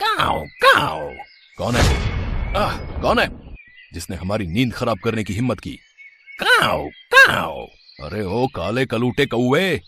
काऊ काऊ। कौन है? कौन है जिसने हमारी नींद खराब करने की हिम्मत की? काऊ काऊ। अरे ओ काले कलूटे कौवे,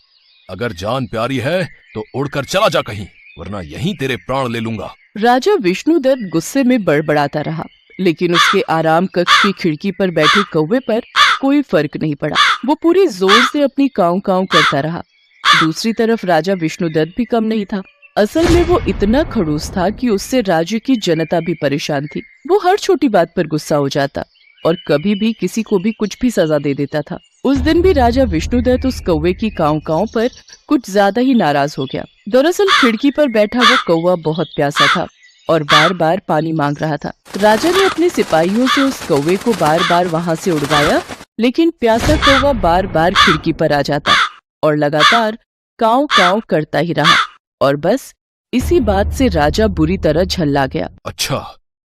अगर जान प्यारी है तो उड़कर चला जा कहीं, वरना यहीं तेरे प्राण ले लूंगा। राजा विष्णुदत्त गुस्से में बड़बड़ाता रहा, लेकिन उसके आराम कक्ष की खिड़की पर बैठे कौवे पर कोई फर्क नहीं पड़ा। वो पूरी जोर से अपनी काऊ काऊ करता रहा। दूसरी तरफ राजा विष्णुदत्त भी कम नहीं था। असल में वो इतना खड़ूस था कि उससे राज्य की जनता भी परेशान थी। वो हर छोटी बात पर गुस्सा हो जाता और कभी भी किसी को भी कुछ भी सजा दे देता था। उस दिन भी राजा विष्णुदत्त उस कौवे की काऊ काऊ पर कुछ ज्यादा ही नाराज हो गया। दरअसल खिड़की पर बैठा वो कौवा बहुत प्यासा था और बार बार पानी मांग रहा था। राजा ने अपने सिपाहियों से उस कौवे को बार बार वहाँ से उड़वाया, लेकिन प्यासा कौवा बार बार खिड़की पर आ जाता और लगातार काऊ काऊ करता ही रहा। और बस इसी बात से राजा बुरी तरह झल्ला गया। अच्छा,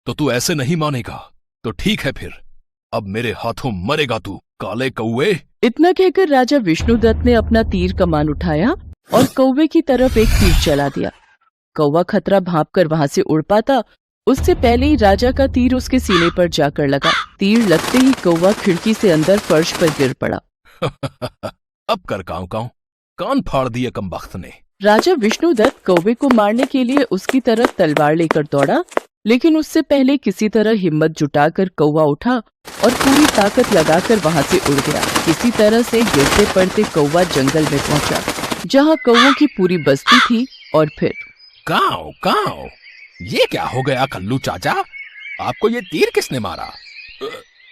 तो तू ऐसे नहीं मानेगा तो ठीक है, फिर अब मेरे हाथों मरेगा तू, काले कौवे। इतना कहकर राजा विष्णुदत्त ने अपना तीर कमान उठाया और कौवे की तरफ एक तीर चला दिया। कौवा खतरा भांपकर वहां से उड़ पाता उससे पहले ही राजा का तीर उसके सीने पर जाकर लगा। तीर लगते ही कौवा खिड़की से अंदर फर्श पर गिर पड़ा। अब कर काऊ काऊ, कान फाड़ दिए कमबख्त ने। राजा विष्णुदत्त कौवे को मारने के लिए उसकी तरफ तलवार लेकर दौड़ा, लेकिन उससे पहले किसी तरह हिम्मत जुटाकर कौवा उठा और पूरी ताकत लगाकर वहां से उड़ गया। किसी तरह से गिरते पड़ते कौवा जंगल में पहुंचा, जहां कौवों की पूरी बस्ती थी। और फिर काऊ काऊ, ये क्या हो गया कल्लू चाचा? आपको ये तीर किसने मारा?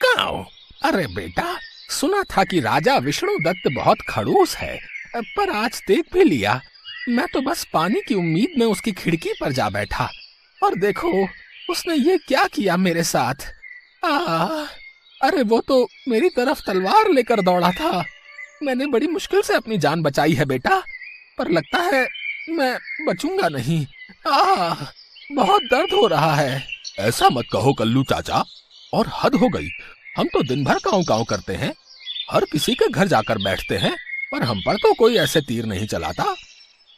काऊ, अरे बेटा, सुना था कि राजा विष्णुदत्त बहुत खड़ूस है, पर आज देख भी लिया। मैं तो बस पानी की उम्मीद में उसकी खिड़की पर जा बैठा, और देखो उसने ये क्या किया मेरे साथ। अरे वो तो मेरी तरफ तलवार लेकर दौड़ा था। मैंने बड़ी मुश्किल से अपनी जान बचाई है बेटा, पर लगता है मैं बचूंगा नहीं। बहुत दर्द हो रहा है। ऐसा मत कहो कल्लू चाचा, और हद हो गई। हम तो दिन भर काऊ काऊ करते हैं, हर किसी के घर जाकर बैठते हैं, पर हम पर तो कोई ऐसे तीर नहीं चलाता।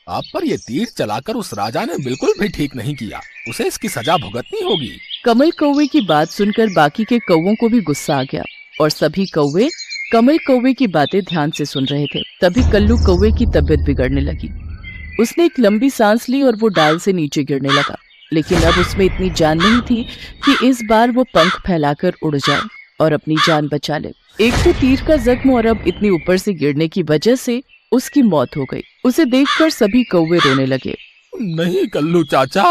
आप पर ये तीर चलाकर उस राजा ने बिल्कुल भी ठीक नहीं किया। उसे इसकी सजा भुगतनी होगी। कमल कौवे की बात सुनकर बाकी के कौवों को भी गुस्सा आ गया और सभी कौवे कमल कौवे की बातें ध्यान से सुन रहे थे। तभी कल्लू कौवे की तबीयत बिगड़ने लगी। उसने एक लंबी सांस ली और वो डाल से नीचे गिरने लगा, लेकिन अब उसमें इतनी जान नहीं थी कि इस बार वो पंख फैलाकर उड़ जाए और अपनी जान बचा ले। एक तो तीर का जख्म और अब इतनी ऊपर से गिरने की वजह से उसकी मौत हो गई। उसे देखकर सभी कौवे रोने लगे। नहीं कल्लू चाचा,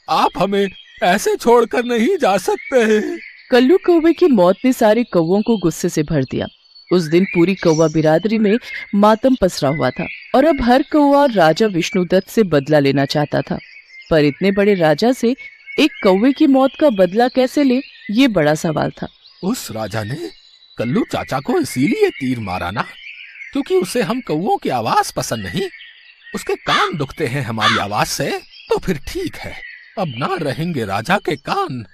आप हमें ऐसे छोड़कर नहीं जा सकते। कल्लू कौवे की मौत ने सारे कौवों को गुस्से से भर दिया। उस दिन पूरी कौवा बिरादरी में मातम पसरा हुआ था और अब हर कौवा राजा विष्णुदत्त से बदला लेना चाहता था। पर इतने बड़े राजा से एक कौवे की मौत का बदला कैसे ले, ये बड़ा सवाल था। उस राजा ने कल्लू चाचा को इसीलिए तीर मारा ना, क्योंकि उसे हम कौवों की आवाज पसंद नहीं। उसके कान दुखते हैं हमारी आवाज से। तो फिर ठीक है, अब ना रहेंगे राजा के कान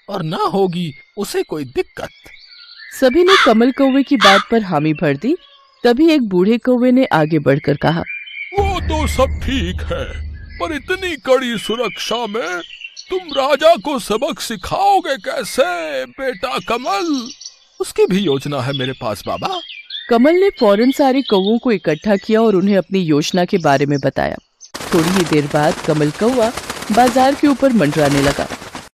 और ना होगी उसे कोई दिक्कत। सभी ने कमल कौवे की बात पर हामी भर दी। तभी एक बूढ़े कौवे ने आगे बढ़कर कहा, वो तो सब ठीक है, पर इतनी कड़ी सुरक्षा में तुम राजा को सबक सिखाओगे कैसे बेटा कमल? उसकी भी योजना है मेरे पास बाबा। कमल ने फौरन सारे कौवों को इकट्ठा किया और उन्हें अपनी योजना के बारे में बताया। थोड़ी ही देर बाद कमल कौवा बाजार के ऊपर मंडराने लगा।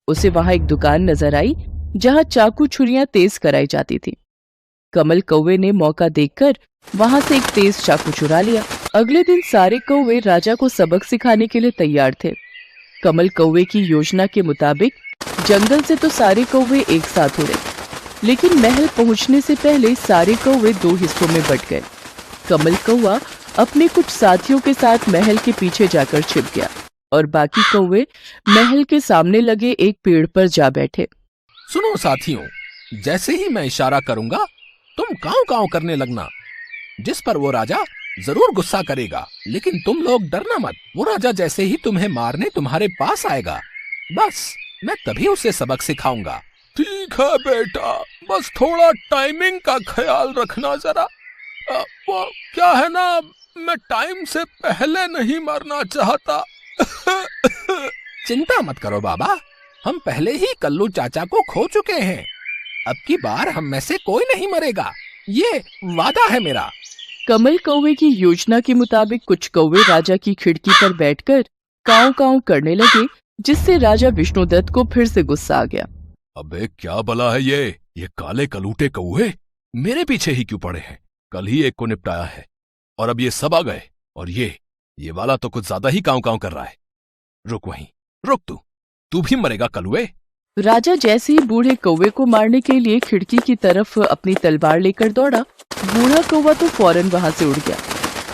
उसे वहाँ एक दुकान नजर आई जहाँ चाकू छुरियां तेज कराई जाती थी। कमल कौवे ने मौका देखकर वहाँ से एक तेज चाकू चुरा लिया। अगले दिन सारे कौवे राजा को सबक सिखाने के लिए तैयार थे। कमल कौवे की योजना के मुताबिक जंगल से तो सारे कौवे एक साथ उड़े, लेकिन महल पहुंचने से पहले सारे कौवे दो हिस्सों में बट गए। कमल कौवा अपने कुछ साथियों के साथ महल के पीछे जाकर छिप गया और बाकी कौवे महल के सामने लगे एक पेड़ पर जा बैठे। सुनो साथियों, जैसे ही मैं इशारा करूंगा तुम काऊ काऊ करने लगना, जिस पर वो राजा जरूर गुस्सा करेगा। लेकिन तुम लोग डरना मत, वो राजा जैसे ही तुम्हें मारने तुम्हारे पास आएगा, बस मैं तभी उसे सबक सिखाऊंगा। ठीक है बेटा, बस थोड़ा टाइमिंग का ख्याल रखना जरा। वो क्या है ना, मैं टाइम से पहले नहीं मरना चाहता। चिंता मत करो बाबा, हम पहले ही कल्लू चाचा को खो चुके हैं। अब की बार हम में से कोई नहीं मरेगा, ये वादा है मेरा। कमल कौवे की योजना के मुताबिक कुछ कौवे राजा की खिड़की पर बैठकर काऊ काऊ करने लगे, जिससे राजा विष्णुदत्त को फिर से गुस्सा आ गया। अबे क्या भला है ये काले कलूटे कौवे मेरे पीछे ही क्यों पड़े हैं? कल ही एक को निपटाया है और अब ये सब आ गए, और ये वाला तो कुछ ज्यादा ही काऊ काऊ कर रहा है। रुक वहीं, रुक तू भी मरेगा कलुए। राजा जैसे ही बूढ़े कौवे को मारने के लिए खिड़की की तरफ अपनी तलवार लेकर दौड़ा, बूढ़ा कौवा तो फौरन वहां से उड़ गया,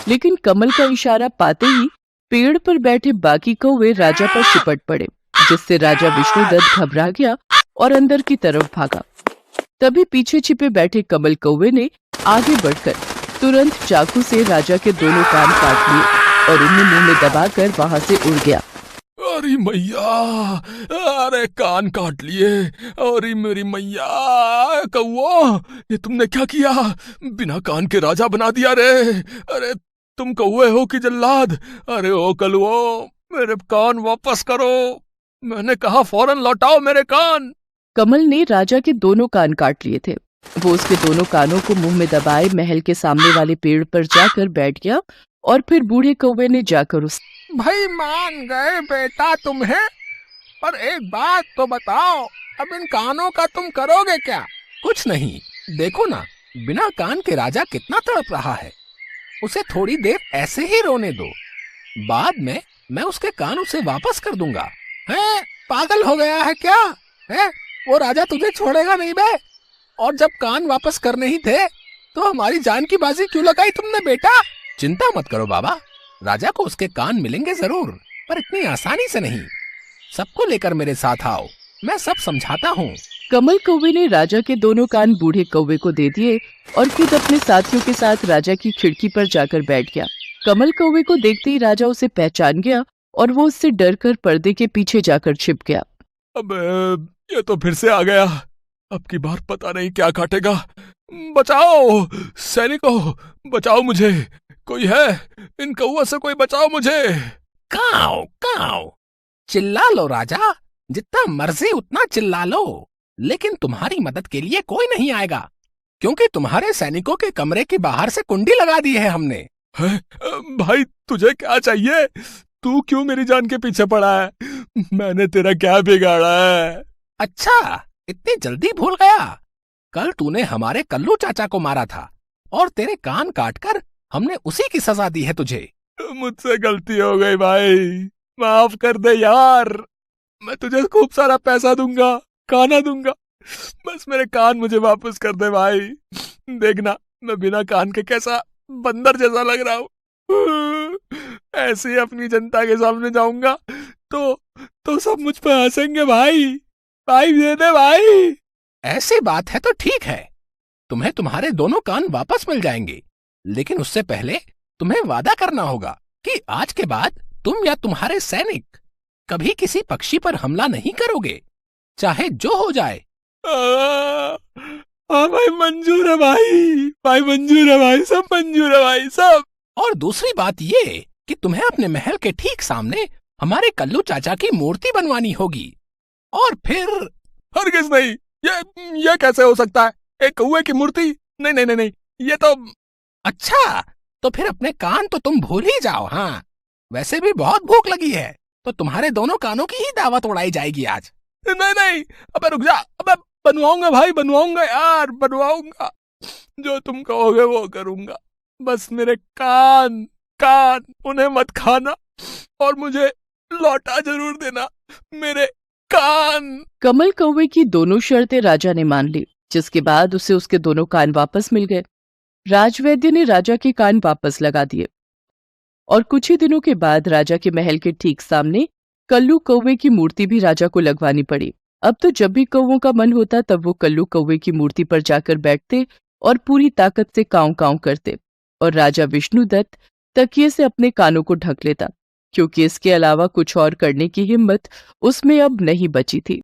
लेकिन कमल का इशारा पाते ही पेड़ पर बैठे बाकी कौवे राजा पर चिपट पड़े, जिससे राजा विष्णुदत्त घबरा गया और अंदर की तरफ भागा। तभी पीछे छिपे बैठे कमल कौवे ने आगे बढ़कर तुरंत चाकू से राजा के दोनों कान काट लिए और उन्हें मुंह में दबाकर वहां से उड़ गया। अरे मैया, अरे कान काट लिए, अरे मेरी मैया, कौवा ये तुमने क्या किया? बिना कान के राजा बना दिया रे। अरे तुम कौवे हो कि जल्लाद? अरे ओ कलुओ, मेरे कान वापस करो, मैंने कहा फौरन लौटाओ मेरे कान। कमल ने राजा के दोनों कान काट लिए थे। वो उसके दोनों कानों को मुंह में दबाए महल के सामने वाले पेड़ पर जाकर बैठ गया और फिर बूढ़े कौवे ने जाकर उस भाई मान गए बेटा तुम्हें, पर एक बात तो बताओ, अब इन कानों का तुम करोगे क्या? कुछ नहीं, देखो ना, बिना कान के राजा कितना तड़प रहा है। उसे थोड़ी देर ऐसे ही रोने दो, बाद में मैं उसके कान उसे वापस कर दूंगा। है पागल हो गया है क्या? है वो राजा तुझे छोड़ेगा नहीं बे। और जब कान वापस करने ही थे तो हमारी जान की बाजी क्यों लगाई तुमने बेटा? चिंता मत करो बाबा, राजा को उसके कान मिलेंगे जरूर, पर इतनी आसानी से नहीं। सबको लेकर मेरे साथ आओ, मैं सब समझाता हूँ। कमल कौवे ने राजा के दोनों कान बूढ़े कौवे को दे दिए और खुद अपने साथियों के साथ राजा की खिड़की पर जाकर बैठ गया। कमल कौवे को देखते ही राजा उसे पहचान गया और वो उससे डरकर पर्दे के पीछे जाकर छिप गया। अब ये तो फिर से आ गया, अब की बार पता नहीं क्या काटेगा। बचाओ सैनिकों, बचाओ मुझे, कोई है? इन कौवा से कोई बचाओ मुझे। काऊ काऊ, चिल्ला लो राजा, जितना मर्जी उतना चिल्ला लो, लेकिन तुम्हारी मदद के लिए कोई नहीं आएगा, क्योंकि तुम्हारे सैनिकों के कमरे के बाहर से कुंडी लगा दी है हमने। है? भाई तुझे क्या चाहिए? तू क्यों मेरी जान के पीछे पड़ा है? मैंने तेरा क्या बिगाड़ा है? अच्छा, इतनी जल्दी भूल गया? कल तूने हमारे कल्लू चाचा को मारा था और तेरे कान काटकर हमने उसी की सजा दी है तुझे। मुझसे गलती हो गई भाई, माफ कर दे यार। मैं तुझे खूब सारा पैसा दूंगा, खाना दूंगा, बस मेरे कान मुझे वापस कर दे भाई। देखना मैं बिना कान के कैसा बंदर जैसा लग रहा हूँ। ऐसे ही अपनी जनता के सामने जाऊंगा तो सब मुझ पर हंसेंगे भाई। भाई दे दे भाई। ऐसी बात है तो ठीक है, तुम्हें तुम्हारे दोनों कान वापस मिल जाएंगे, लेकिन उससे पहले तुम्हें वादा करना होगा कि आज के बाद तुम या तुम्हारे सैनिक कभी किसी पक्षी पर हमला नहीं करोगे, चाहे जो हो जाए। भाई मंजूर है भाई मंजूर है भाई, सब मंजूर है भाई सब। और दूसरी बात ये कि तुम्हें अपने महल के ठीक सामने हमारे कल्लू चाचा की मूर्ति बनवानी होगी। और फिर हरगिज़ नहीं, ये कैसे हो सकता है? एक कौवे की मूर्ति? नहीं नहीं नहीं नहीं, ये तो अच्छा, तो फिर अपने कान तो तुम भूल ही जाओ। हाँ, वैसे भी बहुत भूख लगी है, तो तुम्हारे दोनों कानों की ही दावत उड़ाई जाएगी आज। नहीं नहीं, अबे रुक जा, अबे बनवाऊंगा भाई, बनवाऊंगा यार, बनवाऊंगा, जो तुम कहोगे वो करूंगा, बस मेरे कान उन्हें मत खाना और मुझे लौटा जरूर देना मेरे कान। कमल कौवे की दोनों शर्तें राजा ने मान ली, जिसके बाद उसे उसके दोनों कान वापस मिल गए। राजवैद्य ने राजा के कान वापस लगा दिए और कुछ ही दिनों के बाद राजा के महल के ठीक सामने कल्लू कौवे की मूर्ति भी राजा को लगवानी पड़ी। अब तो जब भी कौवों का मन होता तब वो कल्लू कौवे की मूर्ति पर जाकर बैठते और पूरी ताकत से काऊ काऊ करते, और राजा विष्णुदत्त तकिए से अपने कानों को ढक लेता, क्योंकि इसके अलावा कुछ और करने की हिम्मत उसमें अब नहीं बची थी।